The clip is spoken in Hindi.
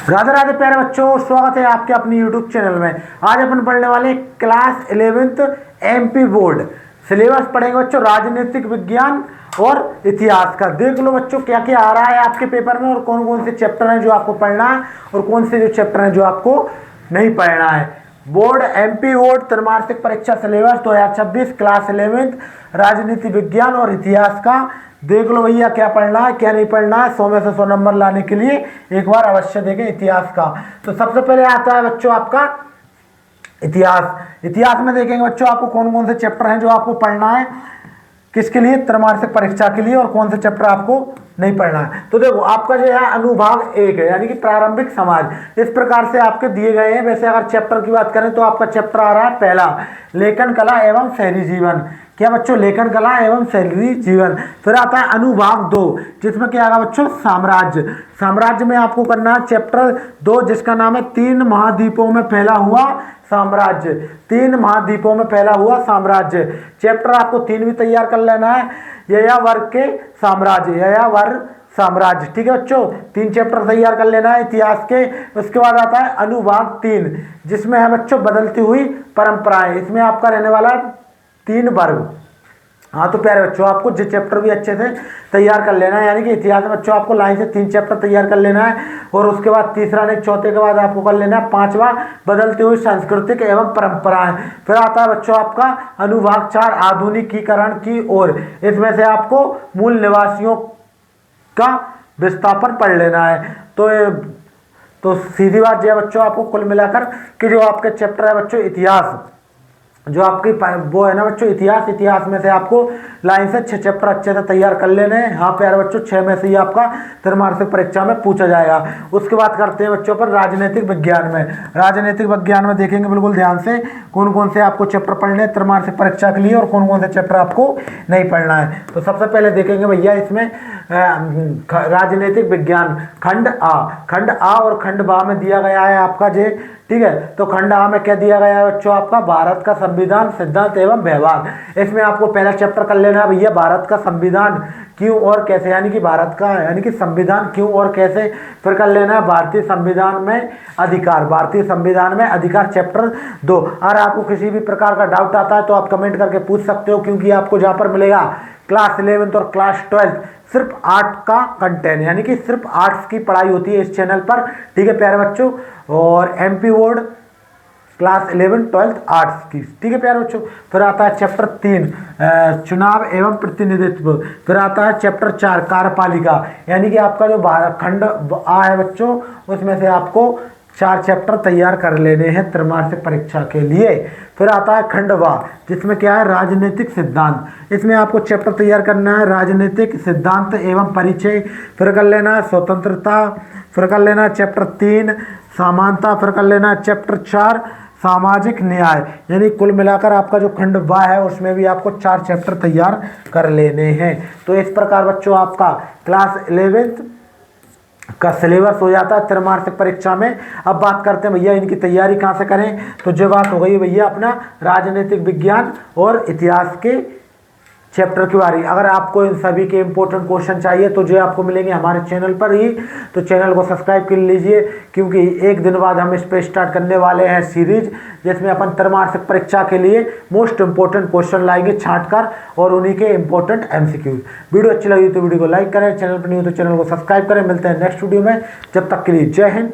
राधे राधे प्यारे बच्चों, स्वागत है आपके अपनी YouTube चैनल में। आज अपन पढ़ने वाले class 11th MP board syllabus पढ़ेंगे बच्चों, राजनीतिक विज्ञान और इतिहास का। देख लो बच्चों क्या क्या आ रहा है आपके पेपर में और कौन कौन से चैप्टर हैं जो आपको पढ़ना है और कौन से जो चैप्टर हैं जो आपको नहीं पढ़ना है। बोर्ड MP बोर्ड त्रैमासिक परीक्षा सिलेबस 2026 क्लास 11th राजनीति विज्ञान और इतिहास का। देख लो भैया क्या पढ़ना है क्या नहीं पढ़ना है। 100 में से 100 नंबर लाने के लिए एक बार अवश्य देखें इतिहास का। तो सबसे पहले आता है बच्चों आपका इतिहास। इतिहास में देखेंगे बच्चों आपको कौन कौन से चैप्टर हैं जो आपको पढ़ना है, किसके लिए, त्रैमासिक परीक्षा के लिए, और कौन से चैप्टर आपको नहीं पढ़ना है। तो देखो आपका जो है अनुभाग 1 है, यानी कि प्रारंभिक समाज। इस प्रकार से आपके दिए गए हैं। वैसे अगर चैप्टर की बात करें तो आपका चैप्टर आ रहा है पहला, लेखन कला एवं शहरी जीवन। क्या बच्चों, लेखन कला एवं शहरी जीवन। फिर आता है अनुभाग 2, जिसमें क्या आएगा बच्चों, साम्राज्य। साम्राज्य में आपको करना है चैप्टर 2, जिसका नाम है 3 महाद्वीपों में फैला हुआ साम्राज्य। 3 महाद्वीपों में फैला हुआ साम्राज्य। चैप्टर आपको 3 भी तैयार कर लेना है। यायावर के साम्राज्य, यायावर साम्राज्य, ठीक है बच्चों। 3 चैप्टर तैयार कर लेना है इतिहास के। उसके बाद आता है अनुभाग 3, जिसमें है बच्चों बदलती हुई परंपराएं। इसमें आपका रहने वाला 3 वर्ग। हाँ तो प्यारे बच्चों आपको जो चैप्टर भी अच्छे से तैयार कर लेना है, यानी कि इतिहास में बच्चों आपको लाइन से 3 चैप्टर तैयार कर लेना है। और उसके बाद तीसरा नहीं, चौथे के बाद आपको कर लेना है 5वां, बदलती हुई सांस्कृतिक एवं परंपराएं। फिर आता है बच्चों आपका अनुभाग 4, आधुनिकीकरण की ओर। इसमें से आपको मूल निवासियों का विस्थापन पढ़ लेना है। तो सीधी बात यह बच्चों आपको कुल मिलाकर कि जो आपके चैप्टर है बच्चों इतिहास, जो आपकी वो है ना बच्चों इतिहास, इतिहास में से आपको लाइन से 6 चैप्टर अच्छे से तैयार कर लेने हैं। हाँ प्यारे बच्चों 6 में से ही आपका त्रैमासिक परीक्षा में पूछा जाएगा। उसके बाद करते हैं बच्चों पर राजनीतिक विज्ञान में। राजनीतिक विज्ञान में देखेंगे बिल्कुल ध्यान से कौन कौन से आपको चैप्टर पढ़ने हैं त्रैमासिक परीक्षा के लिए और कौन कौन से चैप्टर आपको नहीं पढ़ना है। तो सबसे पहले देखेंगे भैया इसमें राजनीतिक विज्ञान खंड आ। खंड आ और खंड बा में दिया गया है आपका जे, ठीक है। तो खंड आ में क्या दिया गया है बच्चों, आपका भारत का संविधान, सिद्धांत एवं व्यवहार। इसमें आपको पहला चैप्टर कर लेना है भैया भारत का संविधान क्यों और कैसे, यानी कि भारत का यानी कि संविधान क्यों और कैसे। फिर कर लेना है भारतीय संविधान में अधिकार, भारतीय संविधान में अधिकार चैप्टर 2। अगर आपको किसी भी प्रकार का डाउट आता है तो आप कमेंट करके पूछ सकते हो, क्योंकि आपको जहाँ पर मिलेगा क्लास 11th और क्लास 12 सिर्फ आर्ट का कंटेंट, यानी कि सिर्फ आर्ट्स की पढ़ाई होती है इस चैनल पर, ठीक है प्यारे बच्चों। और MP board class 11th 12th arts की, ठीक है प्यारे बच्चों। फिर आता है चैप्टर 3 चुनाव एवं प्रतिनिधित्व। फिर आता है चैप्टर 4 कार्यपालिका, यानी कि आपका जो खंड आ है बच्चों उसमें से आपको 4 चैप्टर तैयार कर लेने हैं त्रैमासिक परीक्षा के लिए। फिर आता है खंड वा, जिसमें क्या है राजनीतिक सिद्धांत। इसमें आपको चैप्टर तैयार करना है राजनीतिक सिद्धांत एवं परिचय। फिर कर लेना है स्वतंत्रता। फिर कर लेना है चैप्टर 3 समानता। फिर कर लेना है चैप्टर 4 सामाजिक न्याय। यानी कुल मिलाकर आपका जो खंड वा है उसमें भी आपको 4 चैप्टर तैयार कर लेने हैं। तो इस प्रकार बच्चों आपका क्लास 11th का सिलेबस हो जाता है त्रैमासिक परीक्षा में। अब बात करते हैं भैया इनकी तैयारी कहाँ से करें। तो जो बात हो गई भैया अपना राजनीतिक विज्ञान और इतिहास के चैप्टर की बारी। अगर आपको इन सभी के इंपॉर्टेंट क्वेश्चन चाहिए तो जो आपको मिलेंगे हमारे चैनल पर ही, तो चैनल को सब्सक्राइब कर लीजिए, क्योंकि एक दिन बाद हम इस पर स्टार्ट करने वाले हैं सीरीज, जिसमें अपन त्रैमासिक परीक्षा के लिए मोस्ट इंपॉर्टेंट क्वेश्चन लाएंगे छांट कर और उन्हीं के इंपॉर्टेंट MCQ। वीडियो अच्छी लगी तो वीडियो को लाइक करें, चैनल पर नहीं हो तो चैनल को सब्सक्राइब करें। मिलते हैं नेक्स्ट वीडियो में, जब तक के लिए जय हिंद।